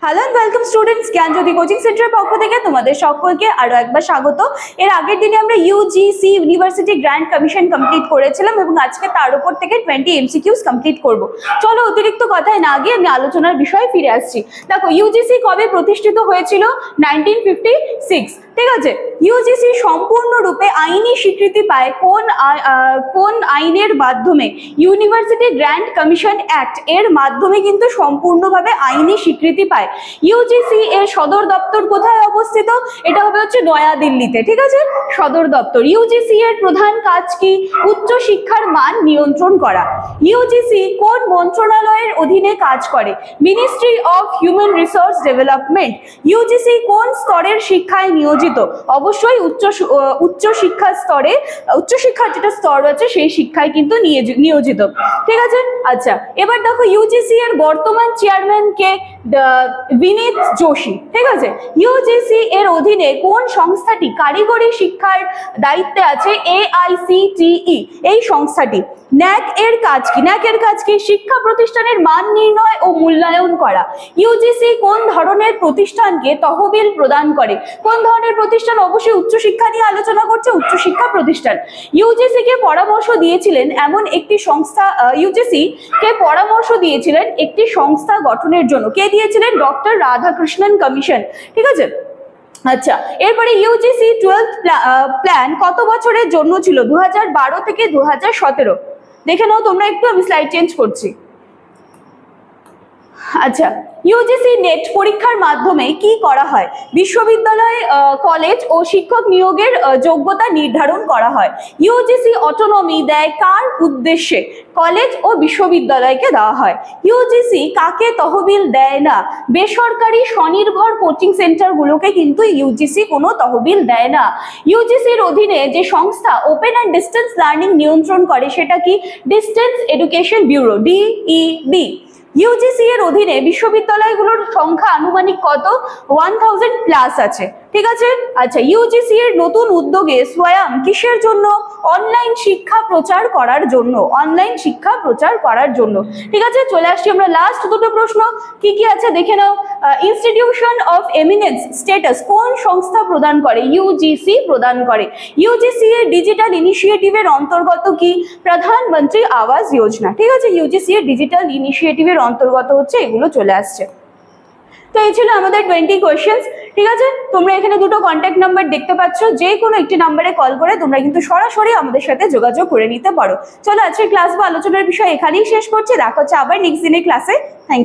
Hello and welcome students, Gyanjyoti coaching সেন্টারের পক্ষ থেকে তোমাদের সকলকে আরো একবার স্বাগত। এর আগের দিনে আমরা UGC university grand commission complete করেছিলাম এবং আজকে তার উপর থেকে 20 এমসিকিউস কমপ্লিট করব। চলো অতিরিক্ত কথায় না গিয়ে আমি আলোচনার বিষয়ে ফিরে আসছি। দেখো, ইউজিসি কবে প্রতিষ্ঠিত হয়েছিল? 1956। ঠিক আছে, ইউজিসি সম্পূর্ণরূপে আইনি স্বীকৃতি পায় কোন আইনের মাধ্যমে? ইউনিভার্সিটি গ্র্যান্ড কমিশন অ্যাক্ট এর মাধ্যমে কিন্তু সম্পূর্ণভাবে আইনি স্বীকৃতি পায়। ইউজিসি এর সদর দপ্তর কোথায় অবস্থিত? এটা হবে হচ্ছে নয়াদিল্লিতে। ঠিক আছে, সদর দপ্তর। ইউজিসি এর প্রধান কাজ কি? উচ্চ শিক্ষার মান নিয়ন্ত্রণ করা। ইউজিসি কোন মন্ত্রণালয়ের অধীনে কাজ করে? Ministry of human resource development. UGC কোন স্তরের শিক্ষায় নিয়োজিত? অবশ্যই উচ্চ শিক্ষা স্তরে, উচ্চ শিক্ষার যেটা স্তর আছে সেই শিক্ষায় কিন্তু নিয়োজিত। ঠিক আছে, আচ্ছা এবার দেখো ইউজিসি এর বর্তমান চেয়ারম্যান কে? বিনীত যোশী। ঠিক আছে, ইউজিসি এর অধীনে কোন সংস্থাটি কারিগরি শিক্ষার দায়িত্বে আছে? AICTE এই সংস্থাটি। ন্যাক এর কাজ কি? ন্যাক এর কাজ কি? শিক্ষা প্রতিষ্ঠানের মান নির্ণয় ও মূল্যায়ন করা। ইউজিসি কোন ধরনের প্রতিষ্ঠানকে তহবিল প্রদান করে? কোন ধরনের প্রতিষ্ঠান? অবশ্যই উচ্চশিক্ষা নিয়ে আলোচনা করছে, উচ্চশিক্ষা প্রতিষ্ঠান। ইউজিসি কে পরামর্শ দিয়েছিলেন এমন একটি সংস্থা, ইউজিসি কে পরামর্শ দিয়েছিলেন একটি সংস্থা গঠনের জন্য। কে দিয়েছিলেন? Doctor Radhakrishnan commission. ঠিক আছে, আচ্ছা এরপরে ইউজিসি 12th প্ল্যান কত বছরের জন্য ছিল? 2012 থেকে 2017। দেখে নাও তোমরা একটু, আমি স্লাইড চেঞ্জ করছি। আচ্ছা, ইউজিসি নেট পরীক্ষার মাধ্যমে কি করা হয়? বিশ্ববিদ্যালয়, কলেজ ও শিক্ষক নিয়োগের যোগ্যতা নির্ধারণ করা হয়। ইউজিসি অটোনমি দেয় কার উদ্দেশ্যে? কলেজ ও বিশ্ববিদ্যালয়কে দেওয়া হয়। ইউজিসি কাকে তহবিল দেয় না? বেসরকারি স্বনির্ভর কোচিং সেন্টারগুলোকে কিন্তু ইউজিসি কোনো তহবিল দেয় না। ইউজিসির অধীনে যে সংস্থা ওপেন অ্যান্ড ডিস্টেন্স লার্নিং নিয়ন্ত্রণ করে সেটা কি? Distance education bureau, DEB। UGC এর অধীনে বিশ্ববিদ্যালয়গুলোর সংখ্যা আনুমানিক কত? 1000 প্লাস আছে। ঠিক আছে, আচ্ছা ইউজিসি এর নতুন উদ্যোগে স্বয়ং কিসের জন্য? অনলাইন শিক্ষা প্রচার করার জন্য। অনলাইন শিক্ষা প্রচার করার জন্য। ঠিক আছে, চলে আসছি আমরা লাস্ট দুটো প্রশ্ন। কি কি আছে দেখে নাও। ইনস্টিটিউশন অফ এমিনেন্স স্ট্যাটাস কোন সংস্থা প্রদান করে? ইউজিসি প্রদান করে। ইউজিসি এর ডিজিটাল ইনিশিয়েটিভের অন্তর্গত কি? প্রধানমন্ত্রী আবাস যোজনা। ঠিক আছে, ইউজিসি এর ডিজিটাল ইনিশিয়েটিভের অন্তর্গত হচ্ছে এগুলো চলে আসছে। তো এই ছিল আমাদের 20 কোয়েশ্চেন্স। ঠিক আছে, তোমরা এখানে দুটো কন্ট্যাক্ট নাম্বার দেখতে পাচ্ছ, যে কোনো একটি নাম্বারে কল করে তোমরা কিন্তু সরাসরি আমাদের সাথে যোগাযোগ করে নিতে পারো। চলো আজকের ক্লাস বা আলোচনার বিষয় এখানেই শেষ করছি। দেখা হচ্ছে আবার নেক্সট দিনের ক্লাসে। Thank you.